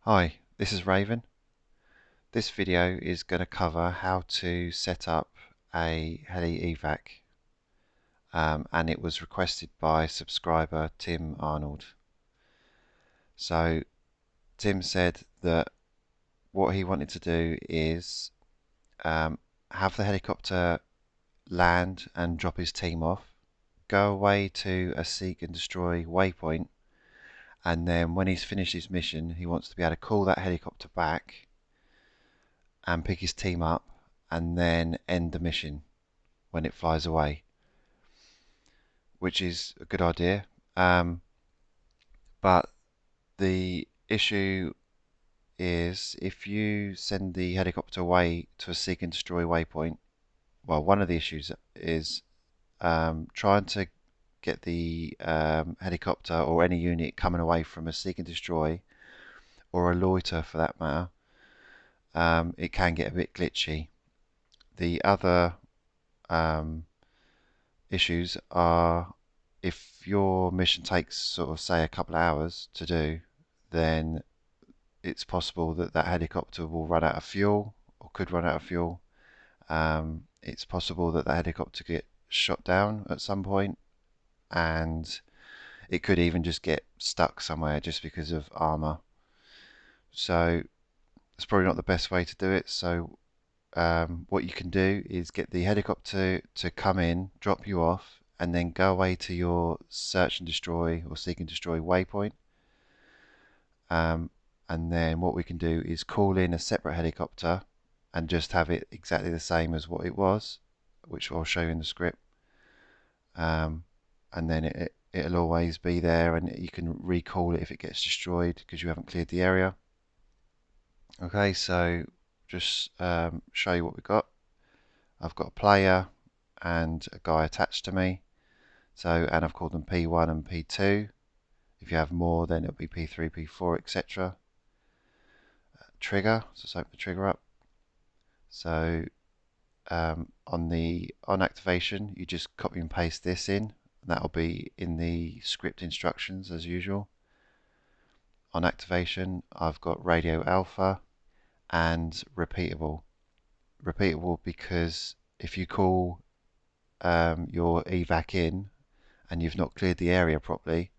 Hi, this is Raven. This video is going to cover how to set up a Heli Evac, and it was requested by subscriber Tim Arnold. So Tim said that what he wanted to do is have the helicopter land and drop his team off, go away to a seek and destroy waypoint, and then when he's finished his mission he wants to be able to call that helicopter back and pick his team up and then end the mission when it flies away, which is a good idea. But the issue is if you send the helicopter away to a seek and destroy waypoint, well, one of the issues is trying to get the helicopter or any unit coming away from a seek and destroy or a loiter for that matter. It can get a bit glitchy. The other issues are if your mission takes sort of say a couple of hours to do, then it's possible that that helicopter will run out of fuel or could run out of fuel. It's possible that the helicopter get shot down at some point, and it could even just get stuck somewhere just because of armor. So it's probably not the best way to do it. So what you can do is get the helicopter to come in, drop you off, and then go away to your search and destroy or seek and destroy waypoint. And then what we can do is call in a separate helicopter and just have it exactly the same as what it was, which I'll show you in the script. And then it'll always be there, and you can recall it if it gets destroyed because you haven't cleared the area. Okay, so just show you what we've got. I've got a player and a guy attached to me. So, and I've called them P1 and P2. If you have more, then it'll be P3, P4, etc. Trigger, so let's open the trigger up. So on activation, you just copy and paste this in, and that'll be in the script instructions as usual. On activation, I've got radio alpha and repeatable. Repeatable because if you call your evac in and you've not cleared the area properly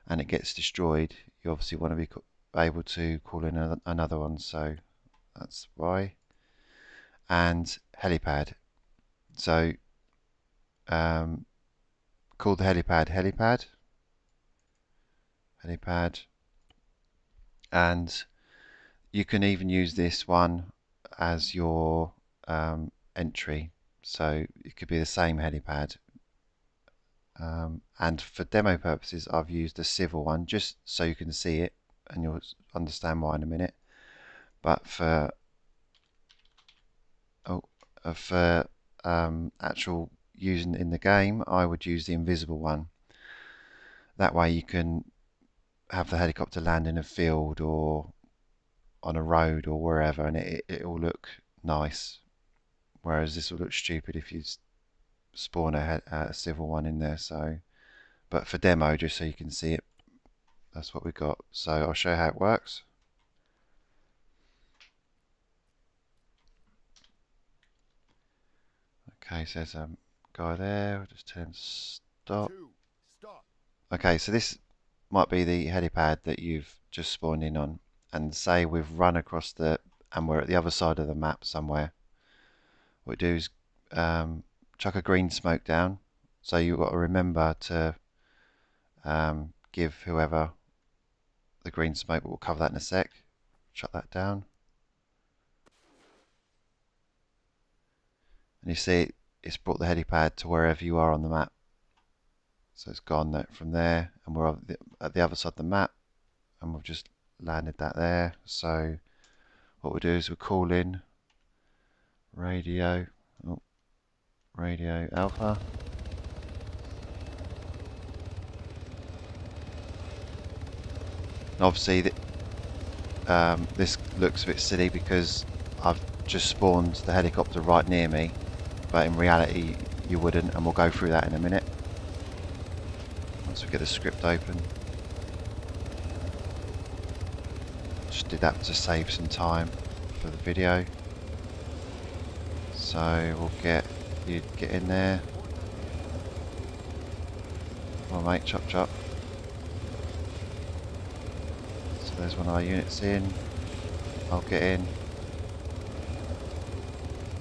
and it gets destroyed, you obviously want to be able to call in another one, so that's why. And helipad, so call the helipad, and you can even use this one as your entry, so it could be the same helipad. And for demo purposes I've used a civil one just so you can see it, and you'll understand why in a minute. But for actual using in the game, I would use the invisible one. That way you can have the helicopter land in a field or on a road or wherever, and it will look nice, whereas this will look stupid if you spawn a civil one in there. So, but for demo, just so you can see it, that's what we got. So I'll show you how it works. Okay, so there's a guy there. We'll just tell him to stop. Okay, so this might be the helipad that you've just spawned in on, and say we've run across and we're at the other side of the map somewhere. What we do is chuck a green smoke down, so you've got to remember to give whoever the green smoke, but we'll cover that in a sec. Shut that down, and you see it's brought the helipad to wherever you are on the map. So it's gone from there, and we're at the other side of the map, and we've just landed that there. So what we'll do is we'll call in radio alpha, and obviously this looks a bit silly because I've just spawned the helicopter right near me, but in reality you wouldn't, and we'll go through that in a minute once we get the script open. Just did that to save some time for the video. So we'll get in there. Come on mate, chop chop. So there's one of our units in. I'll get in.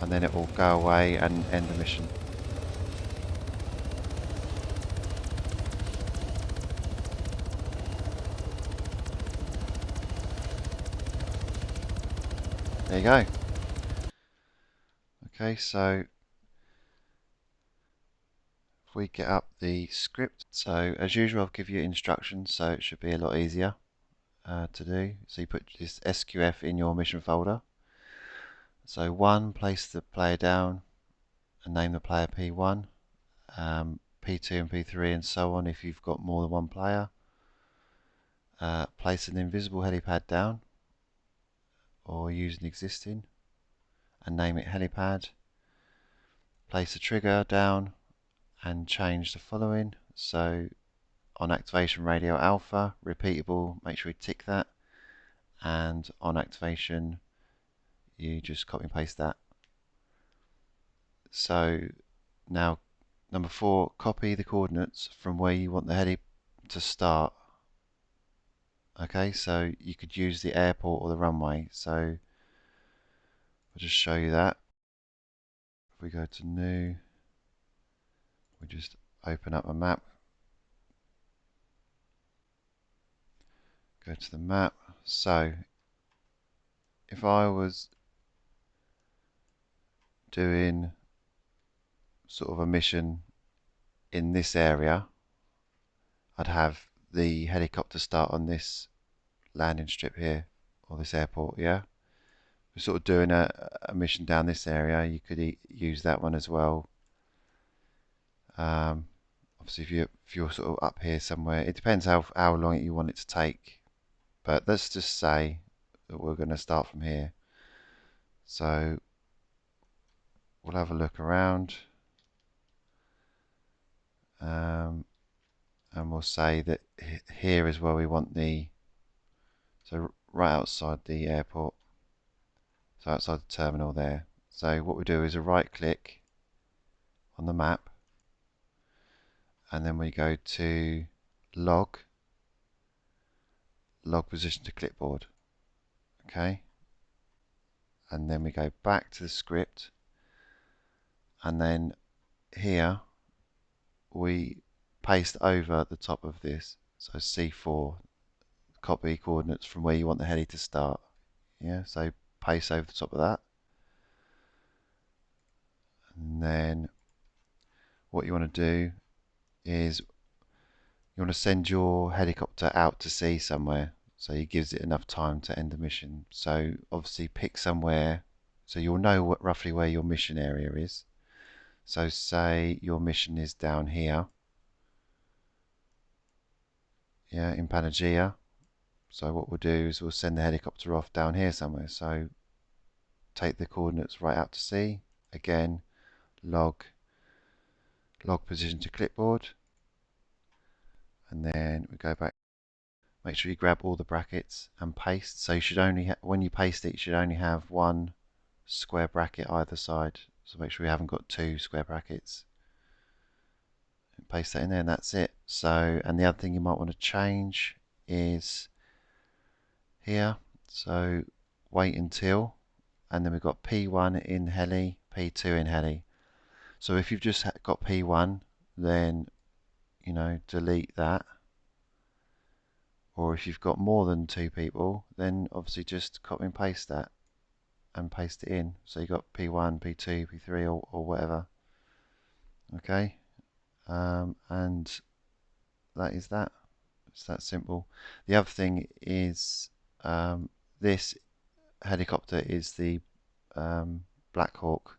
And then it will go away and end the mission. There you go. Okay, so if we get up the script, so as usual I'll give you instructions, so it should be a lot easier to do. So you put this SQF in your mission folder. So 1, place the player down and name the player P1, P2 and P3 and so on if you've got more than one player. Place an invisible helipad down or use an existing and name it helipad. Place a trigger down and change the following. So on activation radio alpha, repeatable, make sure you tick that, and on activation you just copy and paste that. So now number 4, copy the coordinates from where you want the heli to start. Okay, so you could use the airport or the runway, so I'll just show you that. If we go to new, we just open up a map, go to the map. So if I was doing sort of a mission in this area, I'd have the helicopter start on this landing strip here, or this airport, yeah? We're sort of doing a mission down this area, you could use that one as well. Obviously if you're sort of up here somewhere, it depends how long you want it to take, but let's just say that we're going to start from here. So we'll have a look around, and we'll say that here is where we want so right outside the airport, so outside the terminal there. So what we do is a right click on the map, and then we go to log position to clipboard, okay, and then we go back to the script, and then here we paste over the top of this, so C4, copy coordinates from where you want the heli to start, yeah, so paste over the top of that, and then what you want to do is you want to send your helicopter out to sea somewhere, so it gives it enough time to end the mission. So obviously pick somewhere so you'll know roughly where your mission area is. So say your mission is down here, yeah, in Pangaea. So what we'll do is we'll send the helicopter off down here somewhere. So take the coordinates right out to sea, again log position to clipboard, and then we go back. Make sure you grab all the brackets and paste. So you should only when you paste it, you should only have one square bracket either side. So make sure you haven't got 2 square brackets. And paste that in there, and that's it. So, and the other thing you might want to change is here. So wait until, and then we've got P1 in heli, P2 in heli. So if you've just got P1, then delete that. Or if you've got more than 2 people, then obviously just copy and paste that and paste it in. So you've got P1, P2, P3 or whatever. Okay, and that is that. It's that simple. The other thing is this helicopter is the Black Hawk.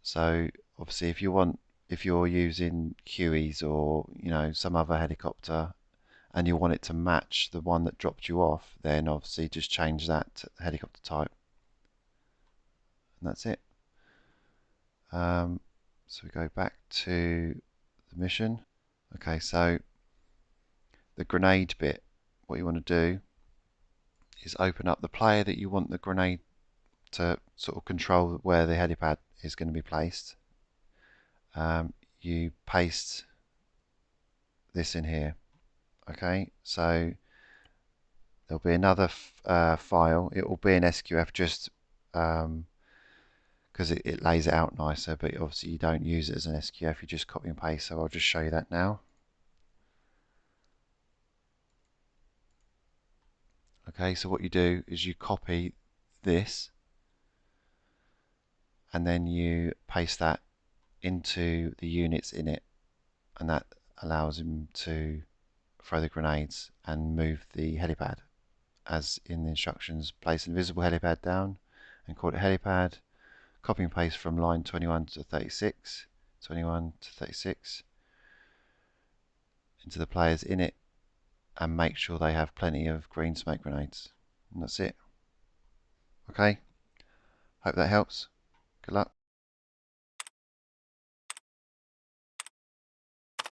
So obviously if you're using QEs or some other helicopter, and you want it to match the one that dropped you off, then obviously just change that to helicopter type, and that's it. So we go back to the mission. Okay, so the grenade bit, what you want to do is open up the player that you want the grenade to sort of control where the helipad is going to be placed. You paste this in here. Okay, so there'll be another file. It will be an SQF just because it lays it out nicer, but obviously you don't use it as an SQF, you just copy and paste. So I'll just show you that now. Okay, so what you do is you copy this and then you paste that into the units in it, and that allows him to throw the grenades and move the helipad. As in the instructions, place an invisible helipad down and call it helipad. Copy and paste from line 21 to 36, 21 to 36 into the players in it, and make sure they have plenty of green smoke grenades. And that's it. Okay, hope that helps. Good luck.